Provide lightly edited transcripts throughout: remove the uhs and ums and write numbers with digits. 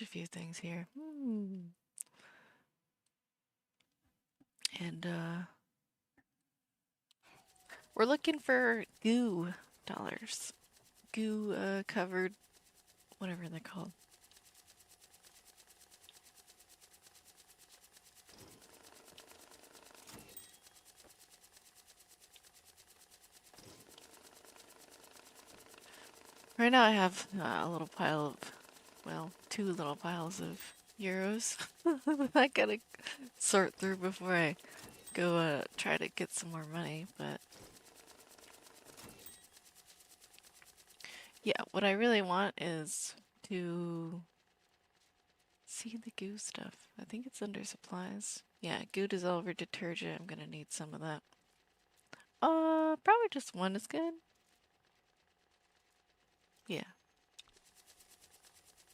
change a few things here. And we're looking for goo dollars. Goo covered, whatever they're called. Right now I have a little pile of, well, two little piles of euros. I gotta sort through before I go try to get some more money, but yeah, what I really want is to see the goo stuff. I think it's under supplies. Yeah, goo dissolver detergent. I'm gonna need some of that. Probably just one is good. Yeah.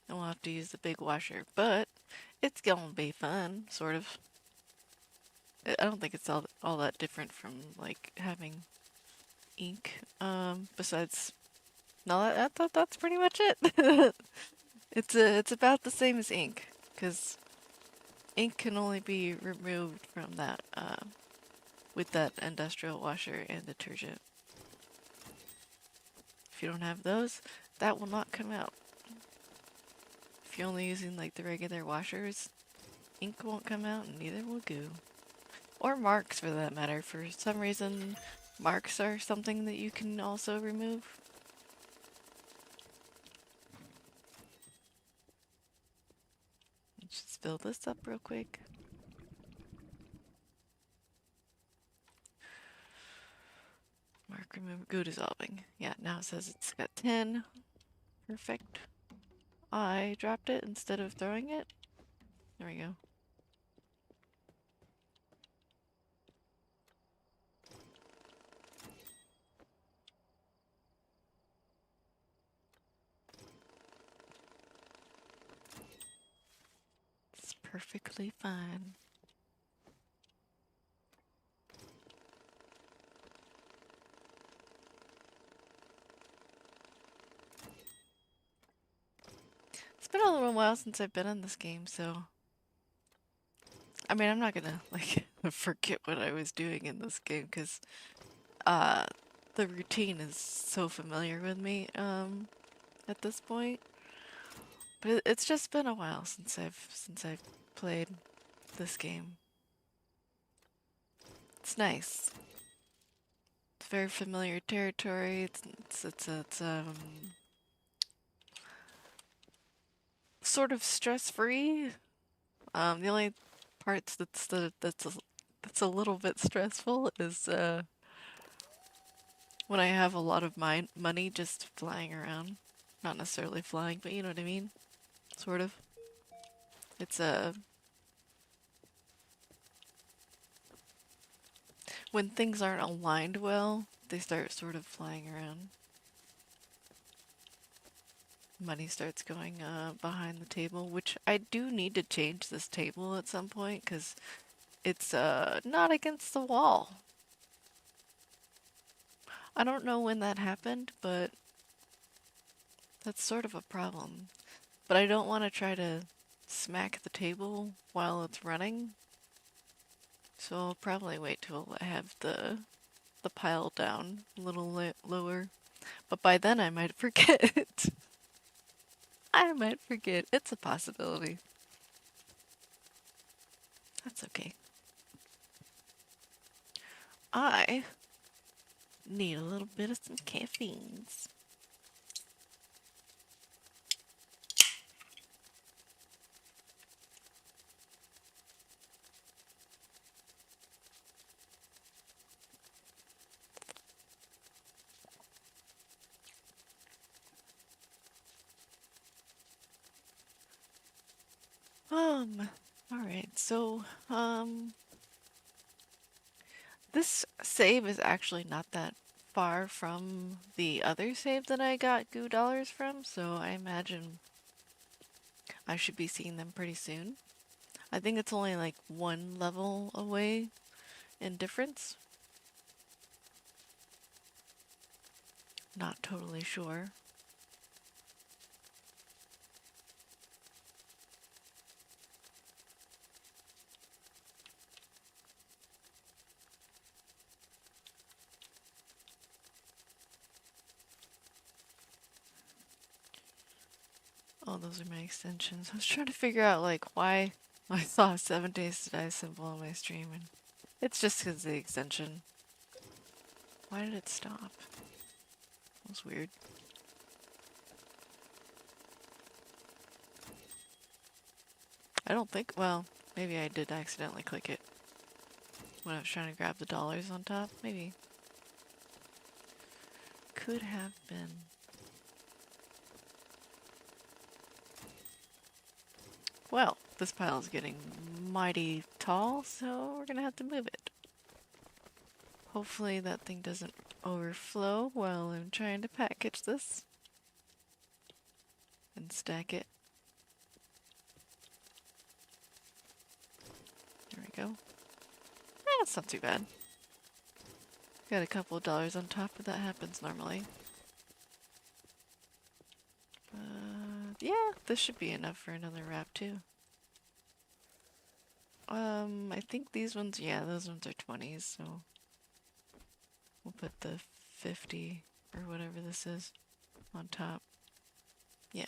And we'll have to use the big washer, but it's gonna be fun, sort of. I don't think it's all that different from like having ink. Besides, no, that's pretty much it. It's about the same as ink, because ink can only be removed from that with that industrial washer and detergent. If you don't have those, that will not come out. If you're only using like the regular washers, ink won't come out and neither will goo. Or marks for that matter. For some reason, marks are something that you can also remove. Let's just fill this up real quick. Mark remove goo dissolving. Yeah, now it says it's got 10. Perfect. I dropped it instead of throwing it. There we go. It's perfectly fine. It's been a little while since I've been in this game, so I mean, I'm not gonna like forget what I was doing in this game because uh the routine is so familiar with me at this point. But it's just been a while since I've played this game. It's nice. It's very familiar territory. It's sort of stress-free. The only parts that's a little bit stressful is when I have a lot of my money just flying around. Not necessarily flying, but you know what I mean? Sort of. It's when things aren't aligned well, they start sort of flying around. Money starts going behind the table, which I do need to change this table at some point because it's not against the wall. I don't know when that happened, but that's sort of a problem. But I don't want to try to smack the table while it's running, so I'll probably wait till I have the pile down a little lower. But by then I might forget. I might forget. It's a possibility. That's okay. I need a little bit of some caffeines. Alright, so, this save is actually not that far from the other save that I got goo dollars from, so I imagine I should be seeing them pretty soon. I think it's only like one level away in difference. Not totally sure. Oh, those are my extensions. I was trying to figure out like why I saw a 7 days to die symbol on my stream, and it's just because the extension. Why did it stop? That was weird. I don't think, well, maybe I did accidentally click it when I was trying to grab the dollars on top. Maybe. Could have been. Well, this pile is getting mighty tall, so we're gonna have to move it. Hopefully that thing doesn't overflow while I'm trying to package this and stack it. There we go. That's not too bad. Got a couple of dollars on top, but that happens normally. Yeah, this should be enough for another wrap too. I think these ones, yeah, those ones are 20s, so we'll put the 50 or whatever this is on top. Yeah.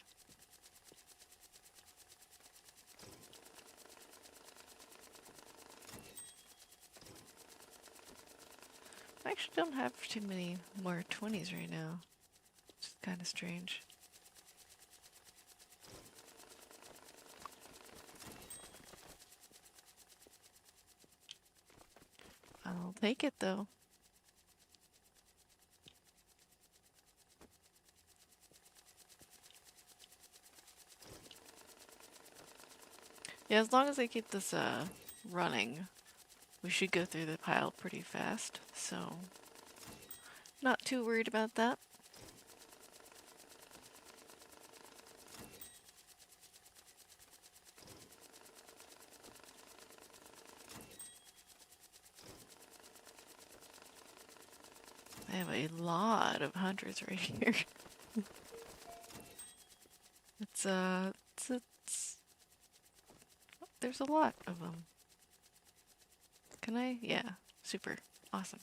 I actually don't have too many more 20s right now, which is kind of strange. I'll take it though. Yeah, as long as I keep this running, we should go through the pile pretty fast, so not too worried about that. I have a lot of hundreds right here. There's a lot of them. Can I? Yeah, super awesome.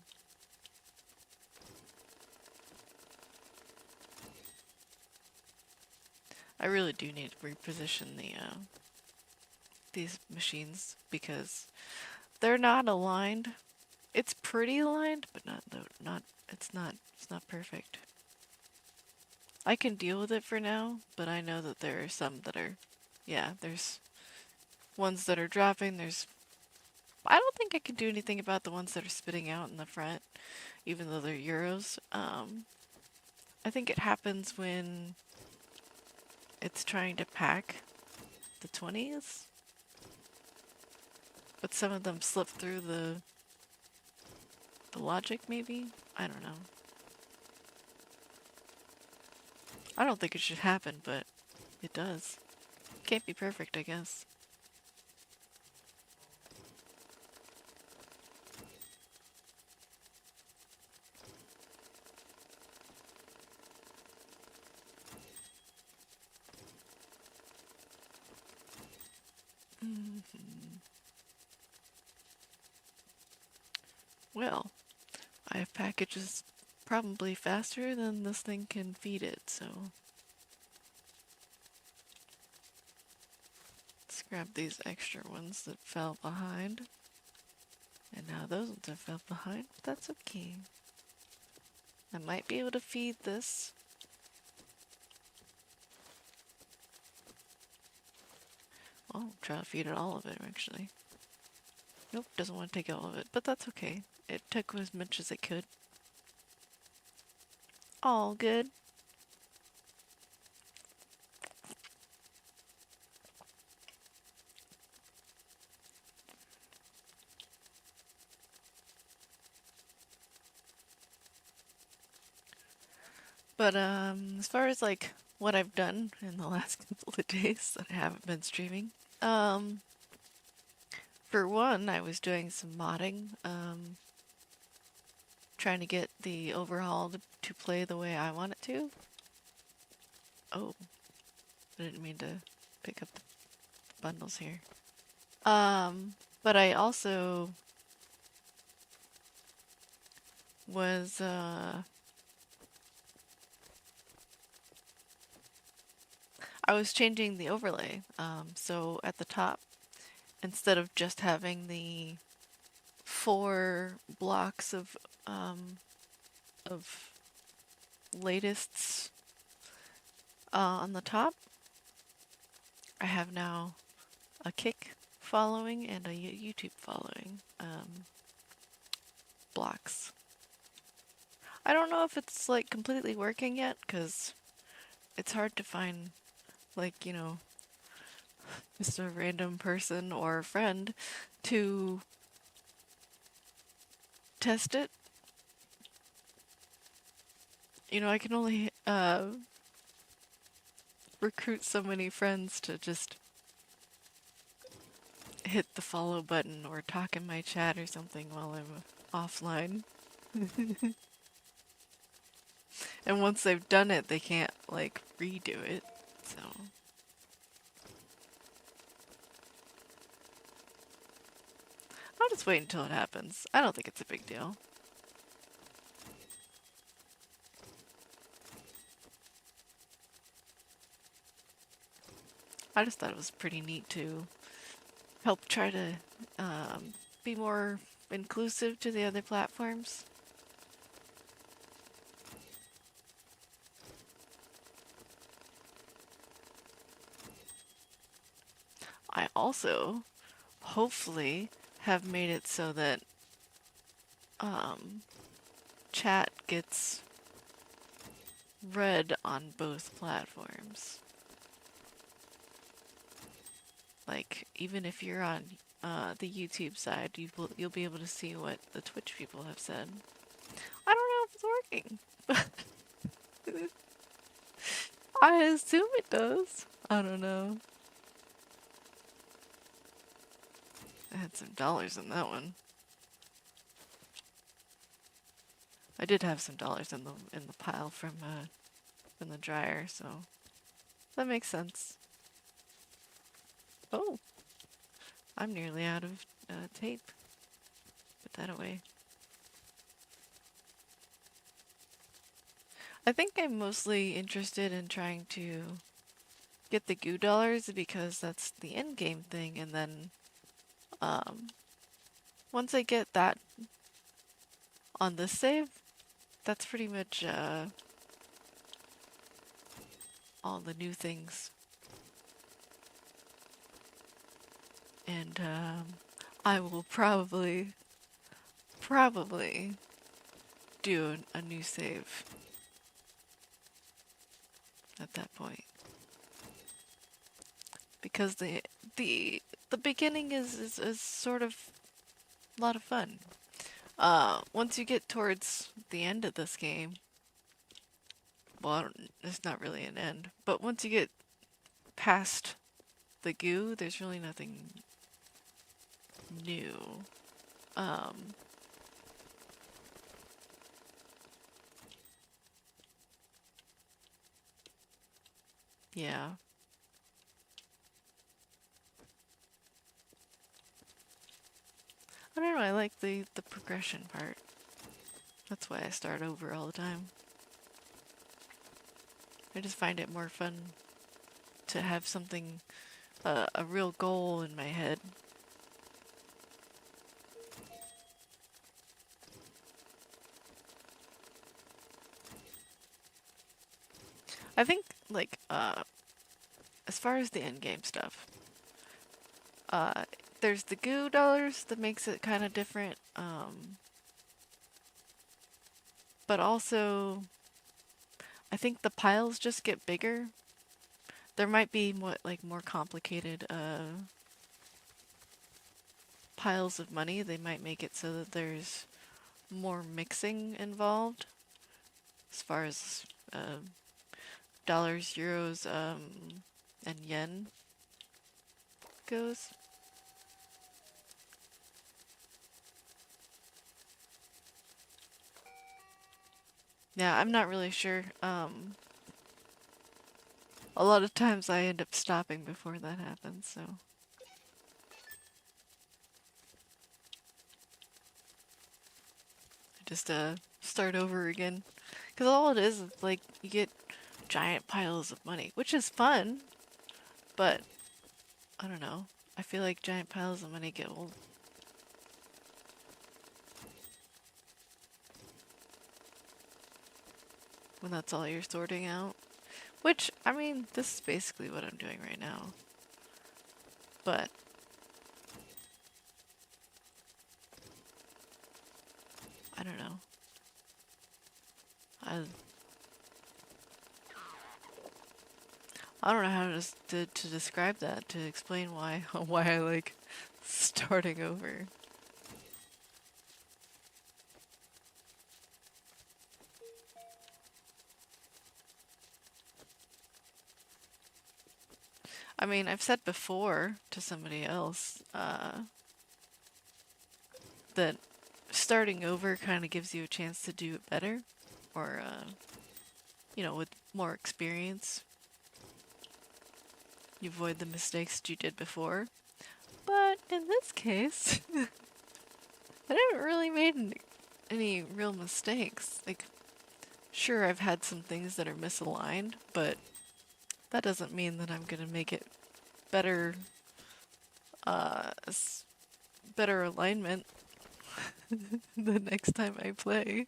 I really do need to reposition these machines because they're not aligned. It's pretty aligned, but it's not perfect. I can deal with it for now, but I know that there are some that are, yeah, there's ones that are dropping. I don't think I can do anything about the ones that are spitting out in the front, even though they're Euros. I think it happens when it's trying to pack the 20s, but some of them slip through the logic, maybe? I don't know. I don't think it should happen, but it does. Can't be perfect, I guess. Well, I have packages probably faster than this thing can feed it, so let's grab these extra ones that fell behind. And now those ones have fell behind, but that's okay. I might be able to feed this. I'll try to feed it all of it, actually. Nope, doesn't want to take all of it, but that's okay. It took as much as it could. All good. But as far as like what I've done in the last couple of days that I haven't been streaming, for one, I was doing some modding, trying to get the overhaul to play the way I want it to. Oh, I didn't mean to pick up the bundles here. But I also was, I was changing the overlay. So at the top, instead of just having the 4 blocks of latest on the top, I have now a Kick following and a YouTube following blocks. I don't know if it's like completely working yet, because it's hard to find, like, just a random person or friend to test it. I can only recruit so many friends to just hit the follow button or talk in my chat or something while I'm offline. And once they've done it, they can't, like, redo it, so... I'll just wait until it happens. I don't think it's a big deal. I just thought it was pretty neat to help try to be more inclusive to the other platforms. I also, hopefully, have made it so that chat gets read on both platforms. Like, even if you're on the YouTube side, you'll be able to see what the Twitch people have said. I don't know if it's working, but I assume it does. I don't know. I had some dollars in that one. I did have some dollars in the pile from the dryer, so that makes sense. Oh, I'm nearly out of tape. Put that away. I think I'm mostly interested in trying to get the goo dollars because that's the end game thing, and then once I get that on this save, that's pretty much all the new things. And I will probably do a new save at that point. Because the beginning is sort of a lot of fun. Once you get towards the end of this game, well, it's not really an end, but once you get past the goo, there's really nothing new. Yeah. I don't know, I like the progression part. That's why I start over all the time. I just find it more fun to have something, a real goal in my head. I think, like, as far as the endgame stuff, there's the goo dollars that makes it kind of different, but also, I think the piles just get bigger. There might be more complicated, piles of money. They might make it so that there's more mixing involved, as far as, dollars, euros, and yen goes. Yeah, I'm not really sure. A lot of times I end up stopping before that happens, so. I just, start over again. Because all it is like, you get giant piles of money, which is fun. But, I don't know. I feel like giant piles of money get old. When that's all you're sorting out. Which, I mean, this is basically what I'm doing right now. But I don't know. I I don't know how to describe that, to explain why why I like starting over. I mean, I've said before to somebody else that starting over kind of gives you a chance to do it better, or you know, with more experience. You avoid the mistakes that you did before. But in this case, I haven't really made any real mistakes. Like, sure, I've had some things that are misaligned, but that doesn't mean that I'm gonna make it better, better alignment the next time I play.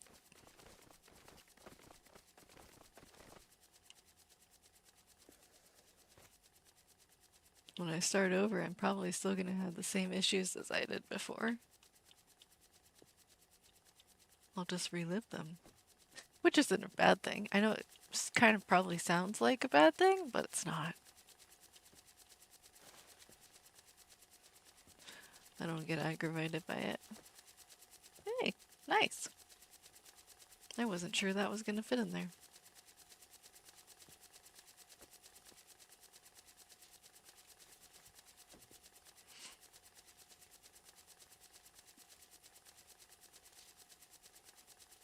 When I start over, I'm probably still gonna have the same issues as I did before. I'll just relive them. Which isn't a bad thing. I know it kind of probably sounds like a bad thing, but it's not. I don't get aggravated by it. Hey, nice. I wasn't sure that was gonna fit in there.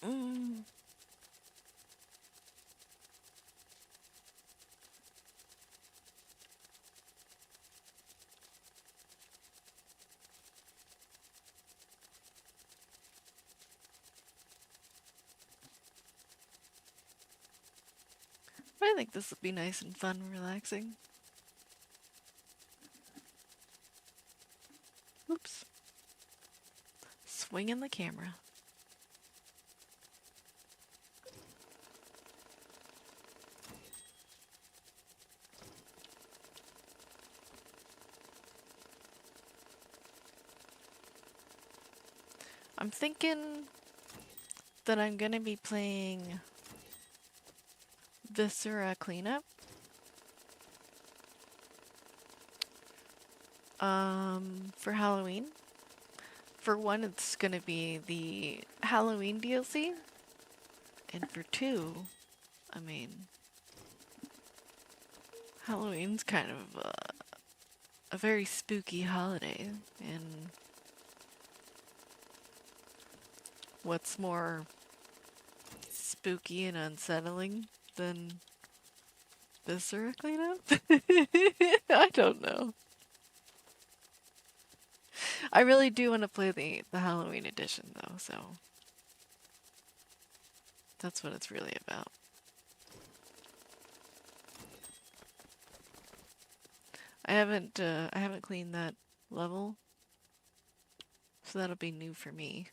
Mm. I think this would be nice and fun and relaxing. Oops. Swinging the camera. I'm thinking that I'm gonna be playing Viscera Cleanup. For Halloween. For one, it's gonna be the Halloween DLC. And for two, I mean, Halloween's kind of a very spooky holiday. And what's more spooky and unsettling than Viscera Cleanup? I don't know. I really do want to play the Halloween edition though, so that's what it's really about. I haven't cleaned that level, so that'll be new for me.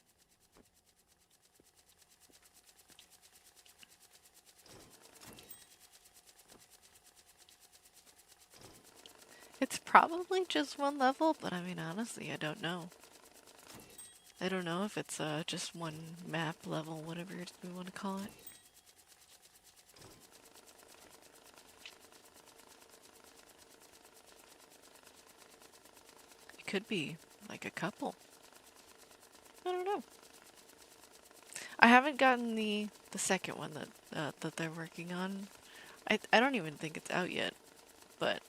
It's probably just one level, but I mean, honestly, I don't know. I don't know if it's just one map level, whatever we want to call it. It could be like a couple. I don't know. I haven't gotten the second one that they're working on. I don't even think it's out yet, but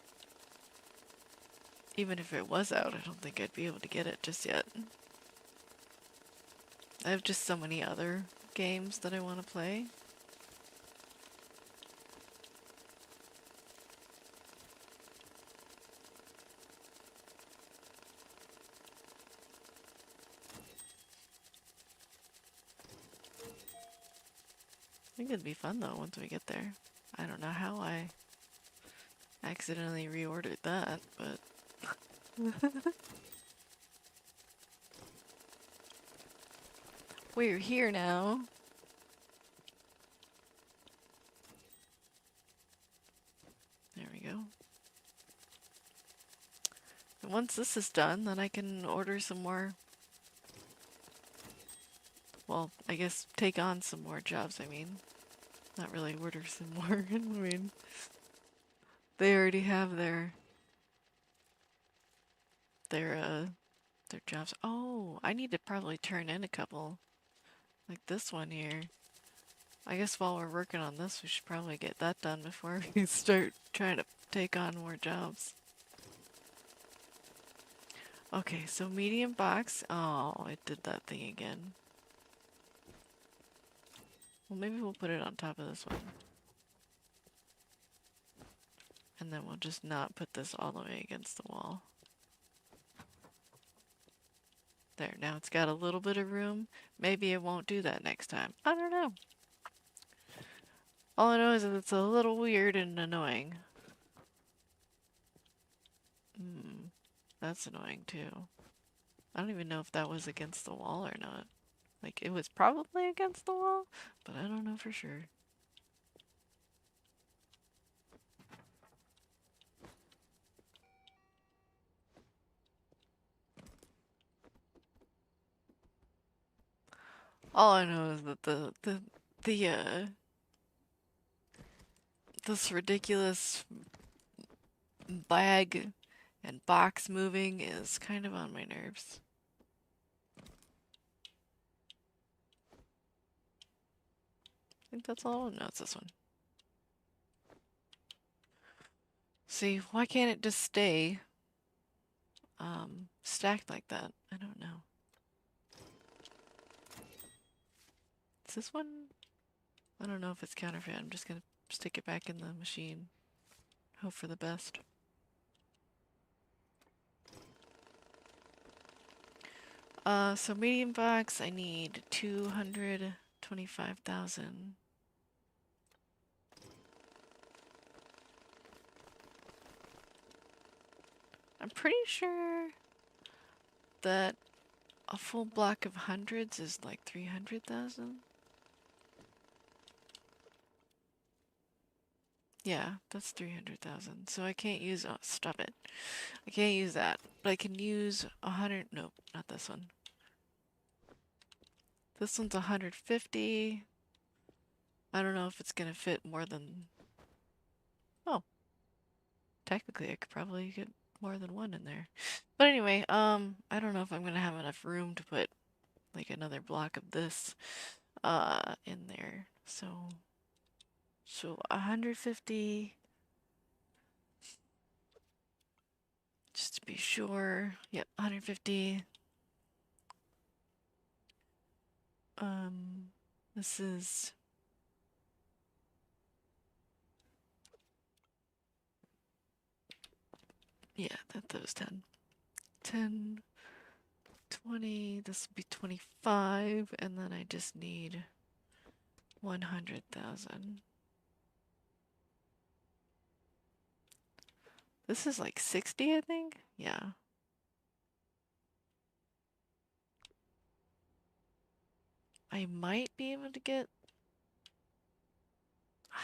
even if it was out, I don't think I'd be able to get it just yet. I have just so many other games that I want to play. I think it'd be fun though once we get there. I don't know how I accidentally reordered that, but we're here now. There we go. And once this is done, then I can order some more. Well, I guess take on some more jobs, I mean. Not really order some more. I mean, they already have their their jobs. Oh, I need to probably turn in a couple. Like this one here. I guess while we're working on this, we should probably get that done before we start trying to take on more jobs. Okay, so medium box. Oh, it did that thing again. Well, maybe we'll put it on top of this one. And then we'll just not put this all the way against the wall. There, now it's got a little bit of room. Maybe it won't do that next time. I don't know. All I know is that it's a little weird and annoying. That's annoying too. I don't even know if that was against the wall or not. Like, it was probably against the wall, but I don't know for sure. All I know is that this ridiculous bag and box moving is kind of on my nerves. I think that's all. No, it's this one. See, why can't it just stay stacked like that? I don't know. Is this one? I don't know if it's counterfeit. I'm just gonna stick it back in the machine. Hope for the best. So medium box, I need 225,000. I'm pretty sure that a full block of hundreds is like 300,000. Yeah, that's 300,000. So I can't use, oh, stop it. I can't use that, but I can use 100, nope, not this one. This one's 150. I don't know if it's gonna fit more than, oh, technically I could probably get more than one in there. But anyway, I don't know if I'm gonna have enough room to put like another block of this, in there. So 150, just to be sure. Yep, 150. This is, yeah, that was 10. 10, 20, this would be 25, and then I just need 100,000. This is like 60, I think? Yeah. I might be able to get,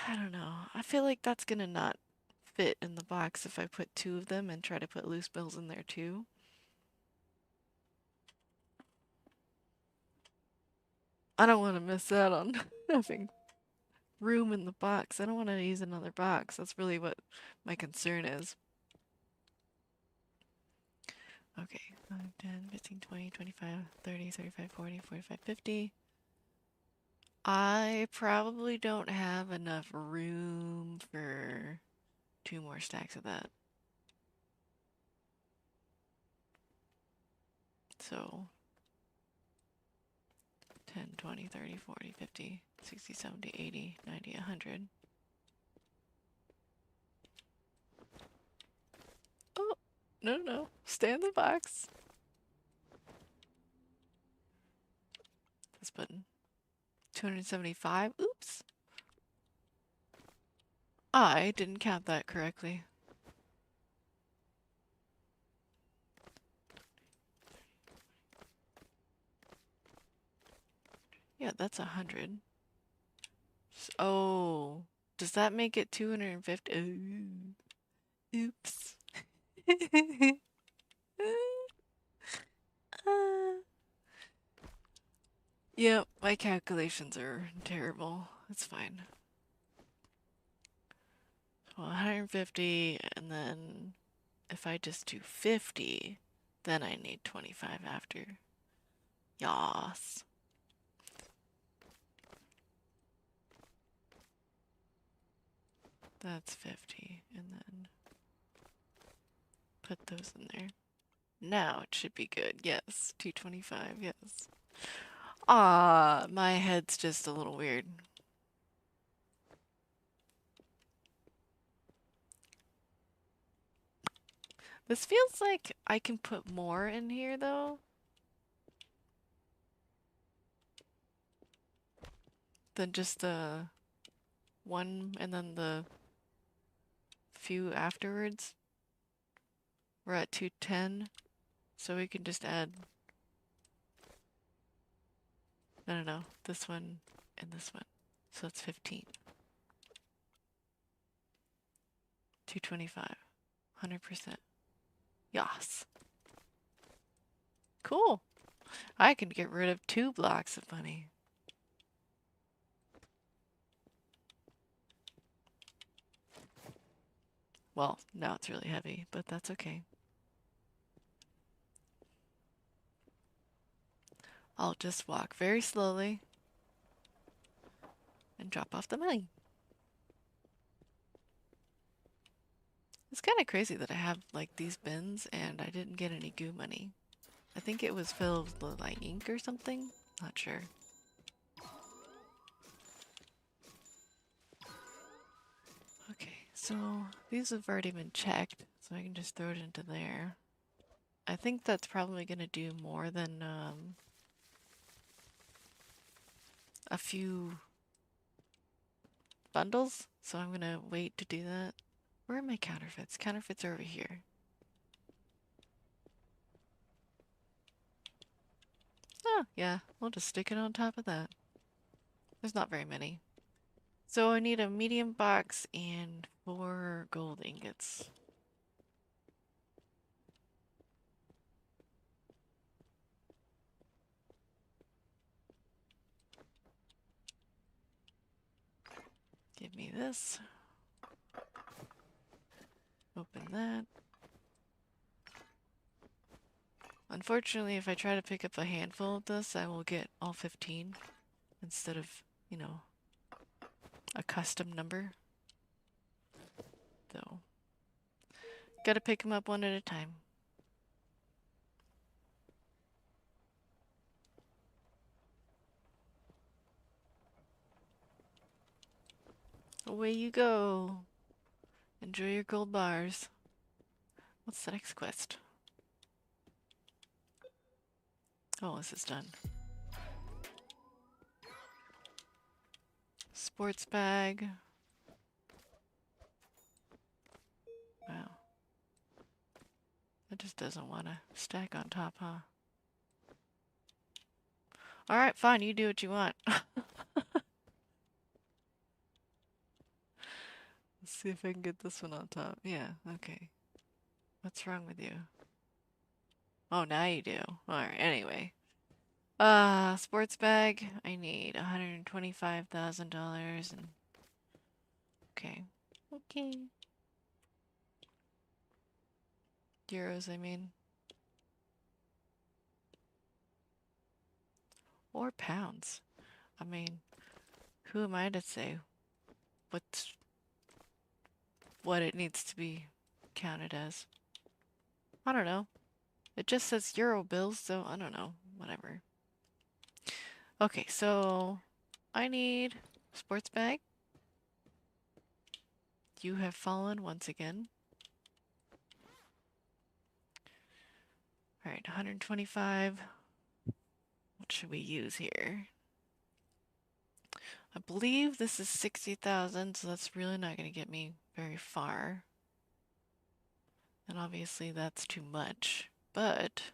I don't know. I feel like that's gonna not fit in the box if I put two of them and try to put loose bills in there too. I don't want to miss out on having room in the box. I don't want to use another box. That's really what my concern is. Okay, 5, 10, 15, 20, 25, 30, 35, 40, 45, 50. I probably don't have enough room for 2 more stacks of that. So 10, 20, 30, 40, 50, 60, 70, 80, 90, 100. Oh, no. Stay in the box. This button. 275. Oops. I didn't count that correctly. Yeah, that's 100. Oh, does that make it 250? Oops. Yeah, my calculations are terrible. It's fine. Well, 150, and then if I just do 50, then I need 25 after. Yas. That's 50, and then put those in there. Now it should be good. Yes, 225, yes. Ah, my head's just a little weird. This feels like I can put more in here, though, than just the one and then the few afterwards. We're at 210, so we can just add, no, this one and this one. So that's 15. 225. 100%. Yas. Cool. I can get rid of 2 blocks of money. Well, now it's really heavy, but that's okay. I'll just walk very slowly and drop off the money. It's kind of crazy that I have like these bins and I didn't get any goo money. I think it was filled with like ink or something. Not sure. Okay, so these have already been checked, so I can just throw it into there. I think that's probably going to do more than a few bundles, so I'm going to wait to do that. Where are my counterfeits? Counterfeits are over here. Oh, yeah, we'll just stick it on top of that. There's not very many. So I need a medium box and 4 gold ingots. Give me this. Open that. Unfortunately, if I try to pick up a handful of this, I will get all 15 instead of, you know, a custom number. So, gotta pick them up one at a time. Away you go. Enjoy your gold bars. What's the next quest? Oh, this is done. Sports bag. Wow. It just doesn't want to stack on top, huh? Alright, fine, you do what you want. Let's see if I can get this one on top. Yeah, okay. What's wrong with you? Oh, now you do. Alright, anyway. Sports bag. I need $125,000 and... Okay. Okay. Euros, I mean. Or pounds. I mean, who am I to say what's what it needs to be counted as? I don't know. It just says euro bills, so I don't know. Whatever. Okay, so I need sports bag. You have fallen once again. Alright, 125. What should we use here? I believe this is 60,000, so that's really not going to get me very far. And obviously that's too much, but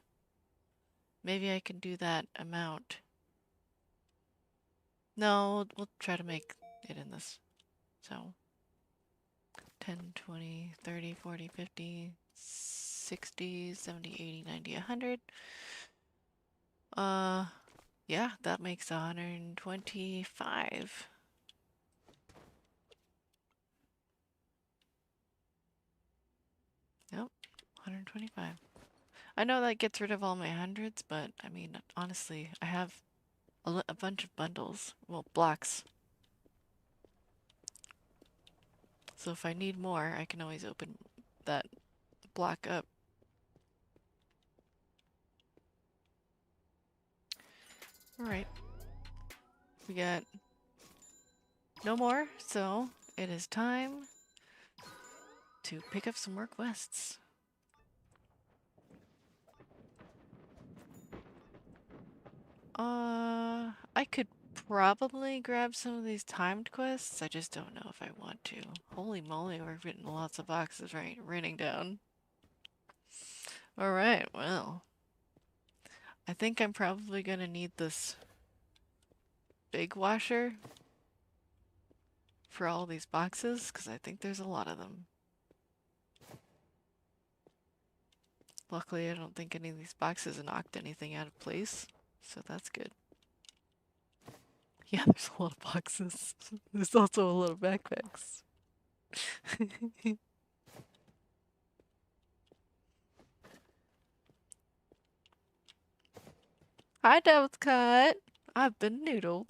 maybe I can do that amount No, we'll try to make it in this. So 10, 20, 30, 40, 50, 60, 70, 80, 90, 100. Yeah, that makes 125. Nope, 125. I know that gets rid of all my hundreds, but I mean, honestly, I have a bunch of bundles. Well, blocks. So if I need more, I can always open that block up. Alright, we got no more, so it is time to pick up some more quests. I could probably grab some of these timed quests. I just don't know if I want to. Holy moly, we're getting lots of boxes raining down. Alright, well. I think I'm probably gonna need this big washer for all these boxes, because I think there's a lot of them. Luckily, I don't think any of these boxes knocked anything out of place, so that's good. Yeah, there's a lot of boxes. There's also a lot of backpacks. Hi, Devil's Cut. I've been noodled.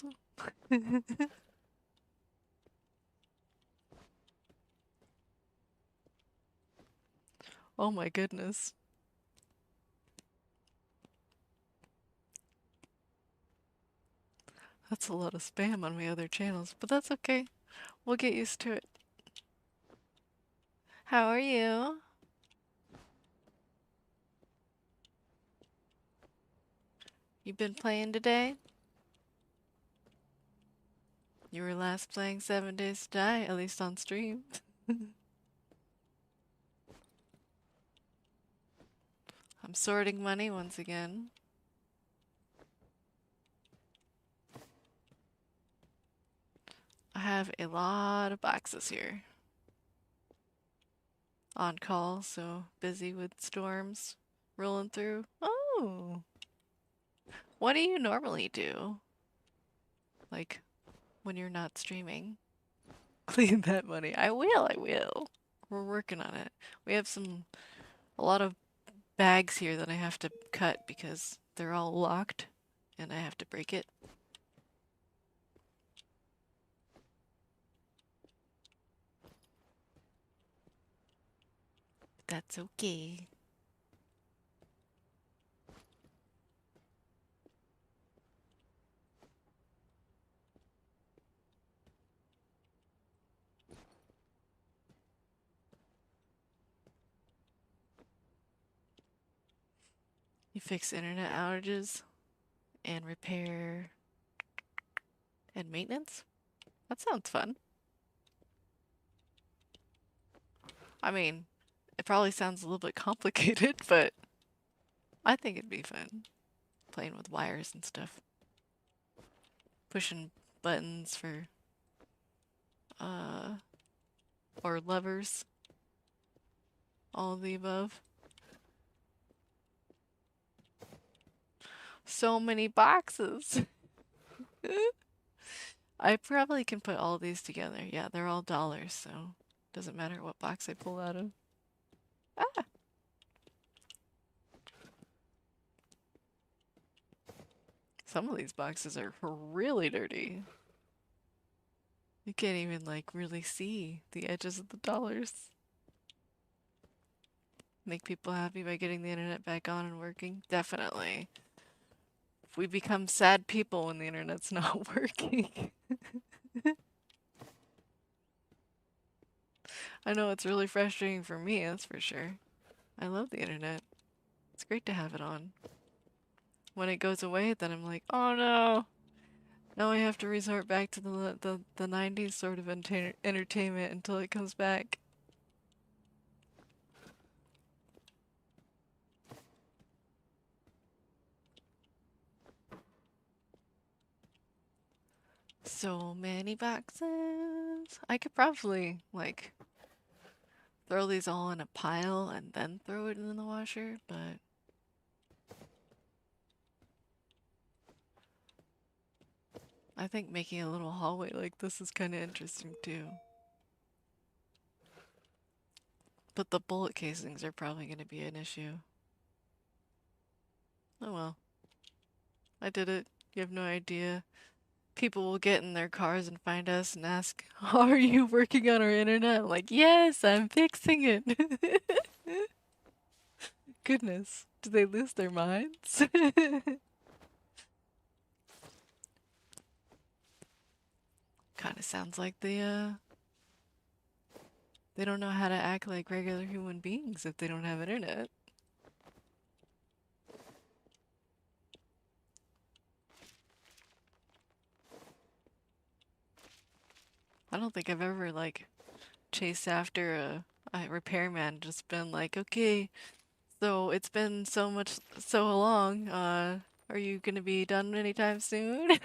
Oh my goodness. That's a lot of spam on my other channels, but that's okay. We'll get used to it. How are you? You been playing today? You were last playing 7 Days to Die, at least on stream. I'm sorting money once again. I have a lot of boxes here. On call, so busy with storms rolling through. Oh, what do you normally do? Like, when you're not streaming? Clean that money. I will. We're working on it. We have a lot of bags here that I have to cut because they're all locked and I have to break it. That's okay. You fix internet outages and repair and maintenance? That sounds fun. I mean, it probably sounds a little bit complicated, but I think it'd be fun. Playing with wires and stuff. Pushing buttons for, uh, or levers. All of the above. So many boxes. I probably can put all these together. Yeah, they're all dollars, so doesn't matter what box I pull out of. Ah! Some of these boxes are really dirty. You can't even like really see the edges of the dollars. Make people happy by getting the internet back on and working? Definitely. If we become sad people when the internet's not working. I know it's really frustrating for me, that's for sure. I love the internet. It's great to have it on. When it goes away, then I'm like, oh no! Now I have to resort back to the 90s sort of entertainment until it comes back. So many boxes. I could probably, like, throw these all in a pile and then throw it in the washer, but I think making a little hallway like this is kind of interesting too. But the bullet casings are probably going to be an issue. Oh well, I did it. You have no idea. People will get in their cars and find us and ask, "Are you working on our internet?" I'm like, "Yes, I'm fixing it." Goodness, do they lose their minds? Kind of sounds like they don't know how to act like regular human beings if they don't have internet. I don't think I've ever like chased after a repairman, just been like, okay, so it's been so long, are you gonna be done anytime soon?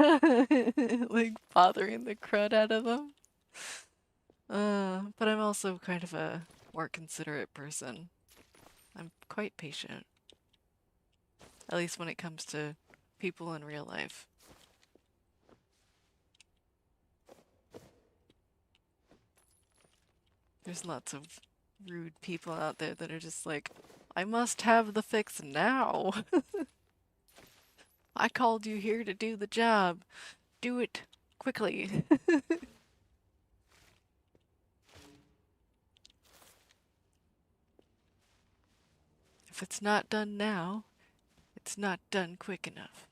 Like bothering the crud out of them. But I'm also kind of a more considerate person. I'm quite patient, at least when it comes to people in real life. There's lots of rude people out there that are just like, I must have the fix now. I called you here to do the job. Do it quickly. If it's not done now, it's not done quick enough.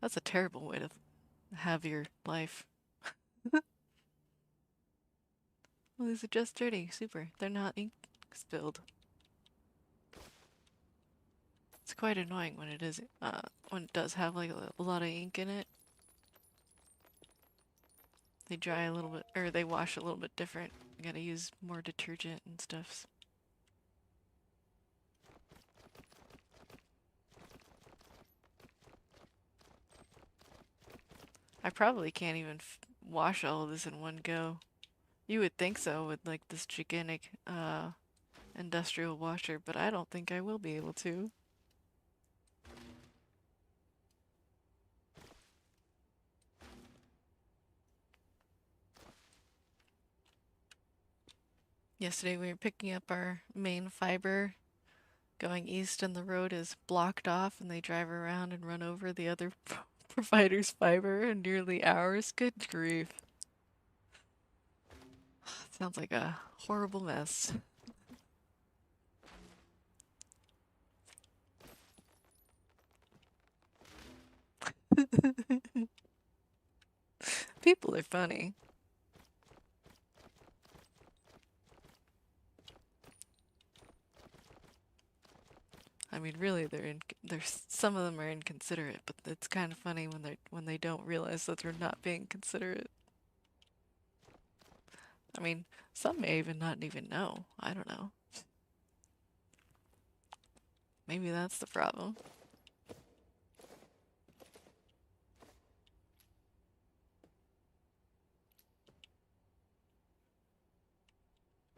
That's a terrible way to have your life. Well, these are just dirty. Super. They're not ink spilled. It's quite annoying when it is, when it does have like a lot of ink in it. They dry a little bit, or they wash a little bit different. You gotta use more detergent and stuff. I probably can't even wash all of this in one go. You would think so with like this gigantic industrial washer, but I don't think I will be able to. Yesterday we were picking up our main fiber going east and the road is blocked off and they drive around and run over the other provider's fiber and nearly ours. Good grief. Sounds like a horrible mess. People are funny. I mean, really, there's some of them are inconsiderate, but it's kind of funny when they don't realize that they're not being considerate. I mean, some may even not even know. I don't know. Maybe that's the problem.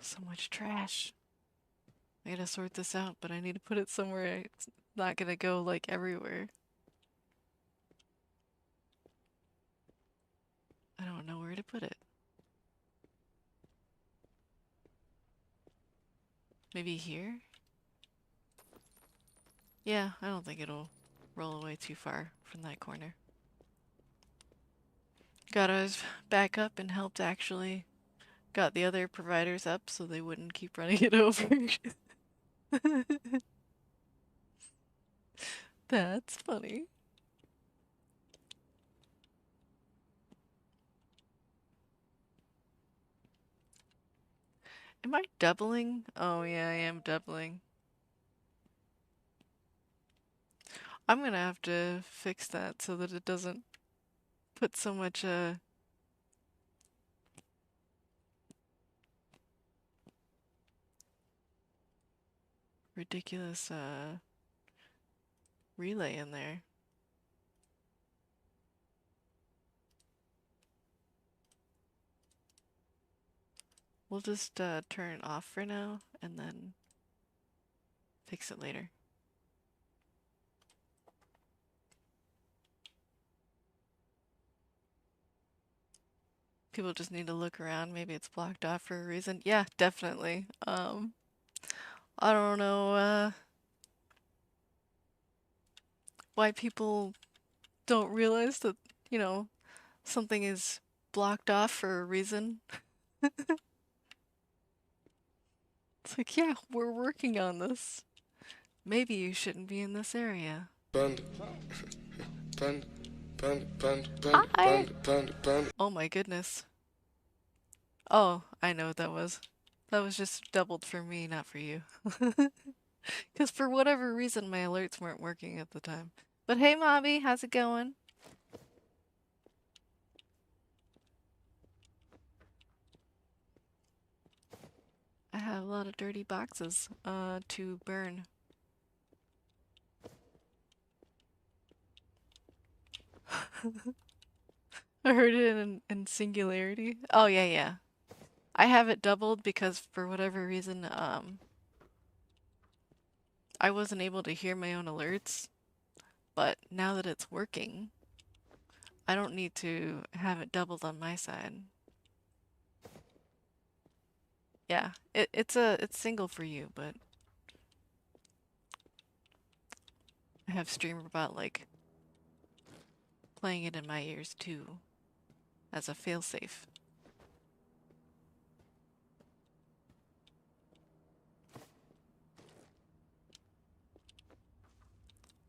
So much trash. I gotta sort this out, but I need to put it somewhere it's not gonna go like everywhere. I don't know where to put it. Maybe here? Yeah, I don't think it'll roll away too far from that corner. Got us back up and helped actually got the other providers up so they wouldn't keep running it over. That's funny. Am I doubling? Oh yeah, I am doubling. I'm gonna have to fix that so that it doesn't put so much ridiculous relay in there. We'll just turn it off for now and then fix it later. People just need to look around. Maybe it's blocked off for a reason. Yeah, definitely. I don't know why people don't realize that, you know, something is blocked off for a reason. It's like, yeah, we're working on this. Maybe you shouldn't be in this area. Panda. Panda. Panda. Panda. Panda. Panda. Panda. Panda. Oh my goodness. Oh, I know what that was. That was just doubled for me, not for you. Because for whatever reason, my alerts weren't working at the time. But hey, Mobby, how's it going? I have a lot of dirty boxes to burn. I heard it in singularity. Oh, yeah, yeah. I have it doubled because for whatever reason, I wasn't able to hear my own alerts. But now that it's working, I don't need to have it doubled on my side. Yeah, it's single for you, but I have StreamBot like playing it in my ears too, as a failsafe.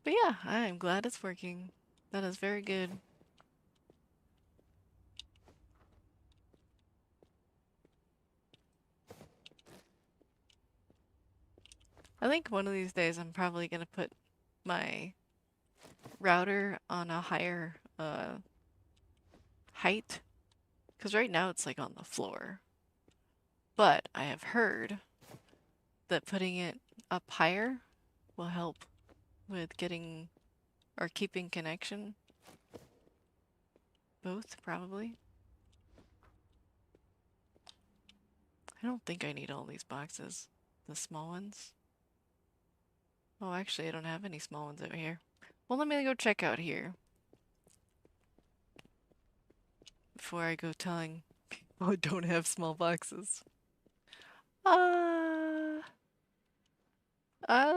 But yeah, I'm glad it's working. That is very good. I think one of these days I'm probably gonna put my router on a higher height, because right now it's like on the floor. But I have heard that putting it up higher will help with getting or keeping connection. Both, probably. I don't think I need all these boxes. The small ones. Oh, actually, I don't have any small ones out here. Well, let me go check out here before I go telling people I don't have small boxes. Uh,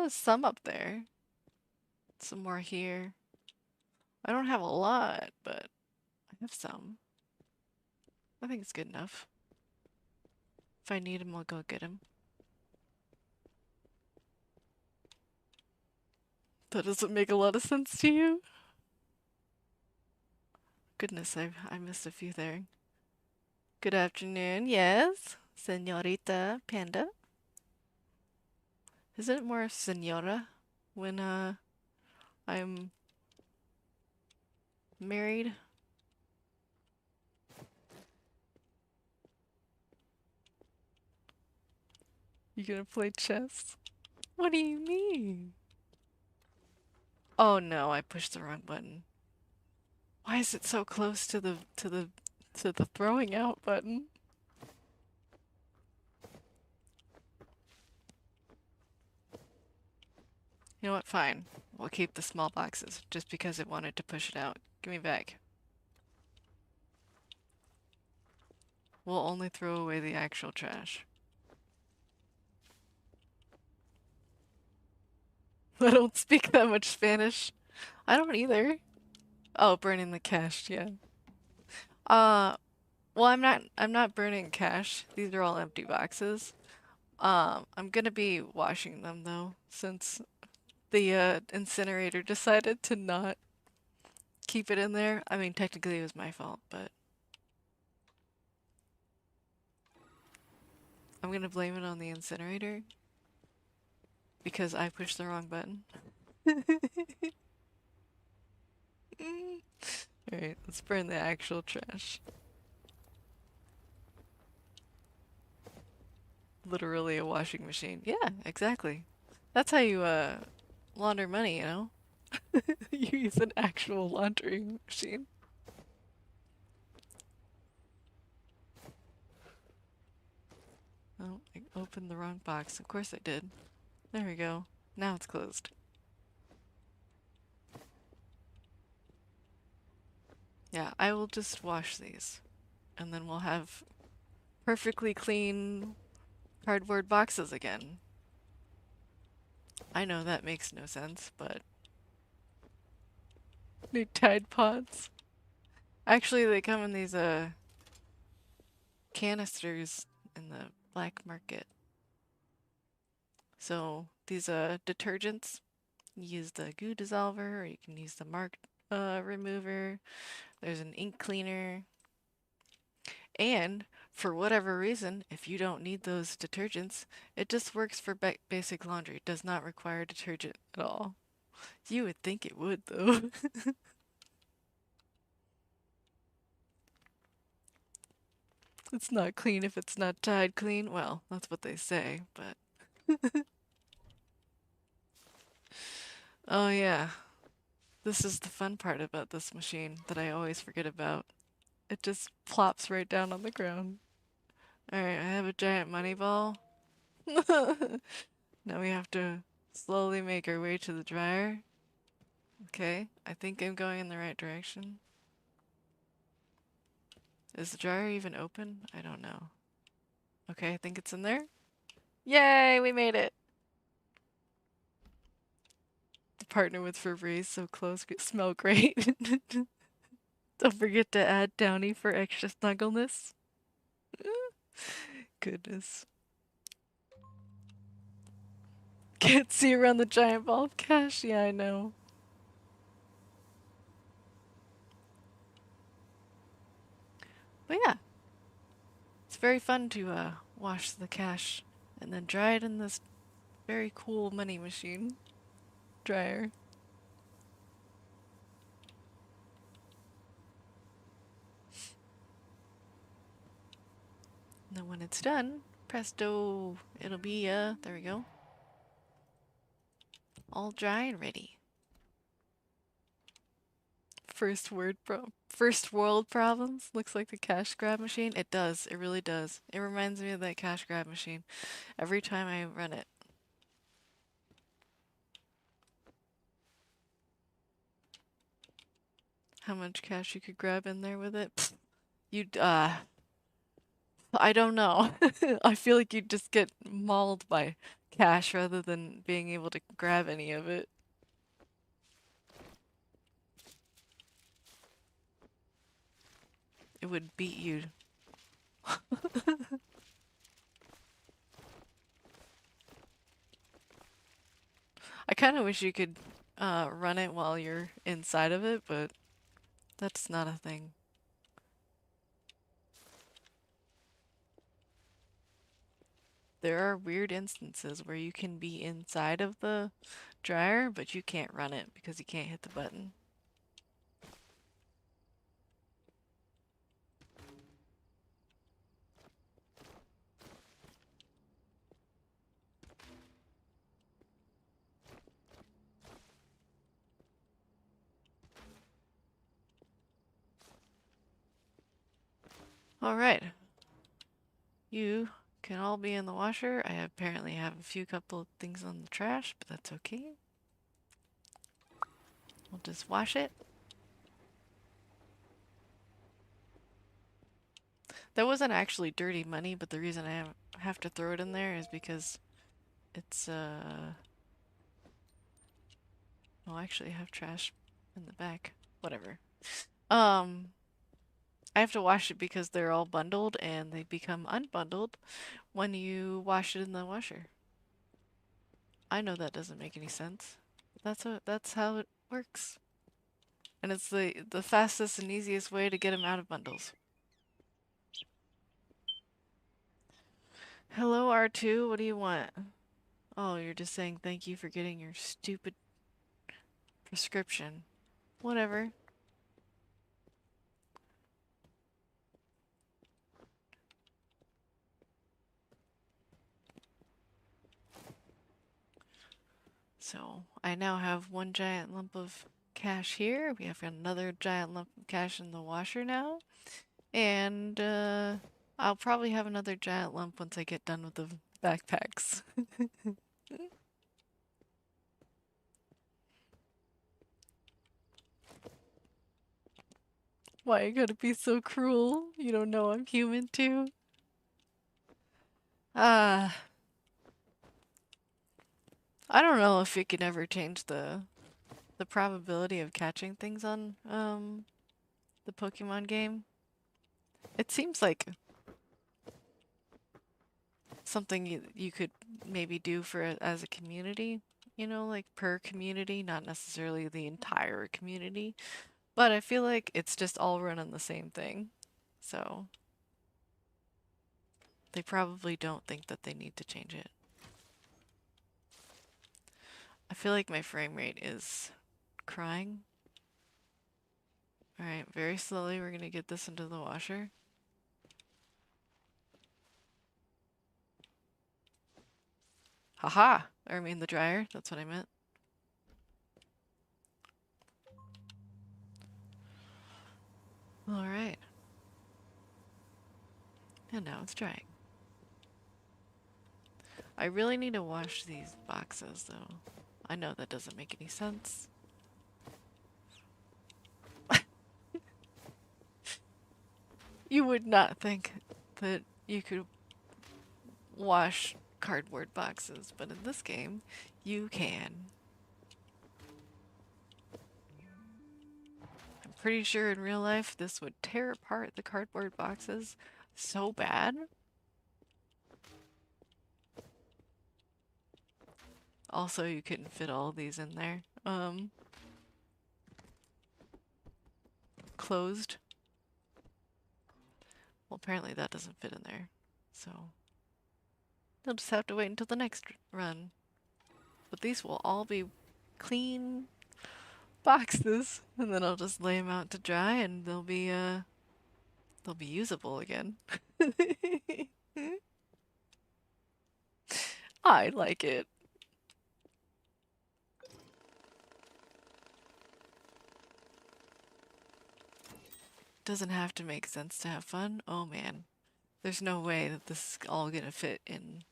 some up there. Some more here. I don't have a lot, but I have some. I think it's good enough. If I need him, I'll go get him. That doesn't make a lot of sense to you? Goodness, I missed a few there. Good afternoon, yes. Señorita Panda. Is it more Senora when I'm married? You gonna play chess? What do you mean? Oh no, I pushed the wrong button. Why is it so close to the throwing out button? You know what? Fine. We'll keep the small boxes just because it wanted to push it out. Give me back. We'll only throw away the actual trash. I don't speak that much Spanish. I don't either. Oh, burning the cash, yeah. Uh, well, I'm not burning cash. These are all empty boxes. I'm gonna be washing them though, since the incinerator decided to not keep it in there. I mean, technically it was my fault, but I'm gonna blame it on the incinerator because I pushed the wrong button. Alright, let's burn the actual trash. Literally a washing machine. Yeah, exactly. That's how you launder money, you know? You use an actual laundering machine. opened the wrong box. Of course I did. There we go. Now it's closed. Yeah, I will just wash these. And then we'll have perfectly clean cardboard boxes again. I know that makes no sense, but... New Tide Pods. Actually, they come in these, canisters in the black market. So, these, detergents, you use the goo dissolver, or you can use the mark, remover. There's an ink cleaner. And, for whatever reason, if you don't need those detergents, it just works for basic laundry. It does not require detergent at all. You would think it would, though. It's not clean if it's not Tide clean. Well, that's what they say, but... Oh yeah, this is the fun part about this machine that I always forget about. It just plops right down on the ground. Alright, I have a giant money ball. Now we have to slowly make our way to the dryer. Okay, I think I'm going in the right direction. Is the dryer even open? I don't know. Okay, I think it's in there. Yay, we made it! The partner with Reverie, so close, smell great. Don't forget to add Downy for extra snuggleness. Goodness. Can't see around the giant ball of cash. Yeah, I know. But yeah, it's very fun to wash the cash and then dry it in this very cool money machine dryer. And then when it's done, presto, it'll be, there we go. All dry and ready. First world problems. Looks like the cash grab machine. It does. It really does. It reminds me of that cash grab machine every time I run it. How much cash you could grab in there with it? Pfft, you'd, I don't know. I feel like you'd just get mauled by cash rather than being able to grab any of it. It would beat you. I kind of wish you could run it while you're inside of it, but that's not a thing. There are weird instances where you can be inside of the dryer, but you can't run it because you can't hit the button. All right. You can all be in the washer. I apparently have a few couple of things on the trash, but that's okay. We'll just wash it. That wasn't actually dirty money, but the reason I have to throw it in there is because it's, well, actually I have trash in the back. Whatever. I have to wash it because they're all bundled and they become unbundled when you wash it in the washer. I know that doesn't make any sense. That's how it works. And it's the fastest and easiest way to get them out of bundles. Hello, R2, what do you want? Oh, you're just saying thank you for getting your stupid prescription. Whatever. So, I now have one giant lump of cash here. We have another giant lump of cash in the washer now. And, I'll probably have another giant lump once I get done with the backpacks. Why you gotta be so cruel? You don't know I'm human too? Ah, I don't know if you can ever change the probability of catching things on the Pokemon game. It seems like something you could maybe do for as a community, you know, like per community, not necessarily the entire community, but I feel like it's just all run on the same thing. So they probably don't think that they need to change it. I feel like my frame rate is crying. All right, very slowly we're gonna get this into the washer. Haha! Or I mean the dryer, that's what I meant. Alright. And now it's drying. I really need to wash these boxes though. I know that doesn't make any sense. You would not think that you could wash cardboard boxes, but in this game, you can. I'm pretty sure in real life this would tear apart the cardboard boxes so bad. Also, you couldn't fit all these in there. Closed. Well, apparently that doesn't fit in there, so they'll just have to wait until the next run. But these will all be clean boxes, and then I'll just lay them out to dry, and they'll be usable again. I like it. Doesn't have to make sense to have fun. Oh man, there's no way that this is all gonna fit in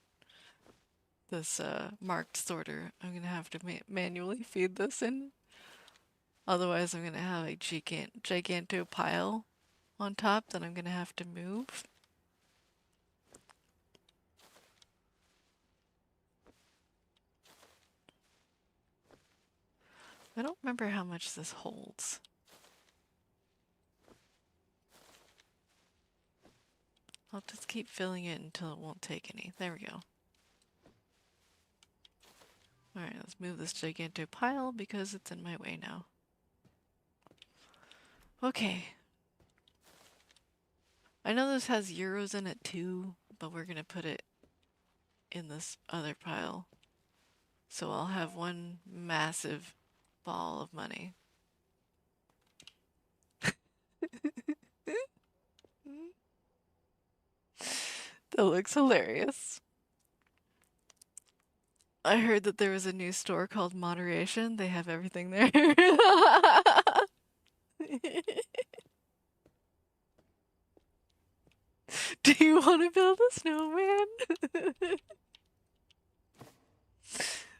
this marked sorter. I'm gonna have to manually feed this in. Otherwise, I'm gonna have a giganto pile on top that I'm gonna have to move. I don't remember how much this holds. I'll just keep filling it until it won't take any. There we go. Alright, let's move this giganto pile because it's in my way now. Okay. I know this has euros in it too, but we're gonna put it in this other pile. So I'll have one massive ball of money. That looks hilarious. I heard that there was a new store called Moderation. They have everything there. Do you want to build a snowman?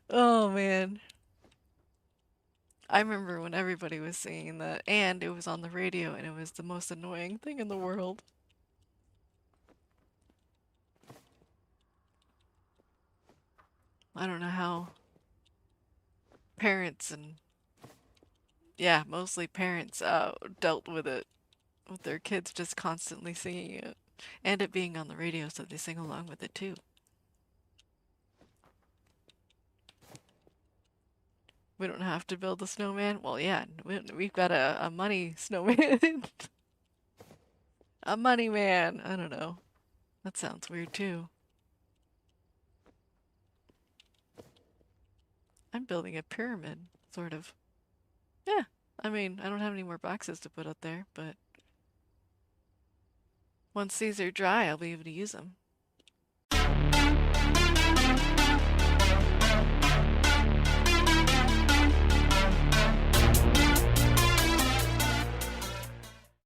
Oh man. I remember when everybody was singing that, and it was on the radio, and it was the most annoying thing in the world. I don't know how parents and, yeah, mostly parents dealt with it, with their kids just constantly singing it, and it being on the radio so they sing along with it too. We don't have to build a snowman? Well, yeah, we've got a money snowman. A money man. I don't know. That sounds weird too. I'm building a pyramid, sort of. Yeah, I mean, I don't have any more boxes to put up there, but once these are dry, I'll be able to use them.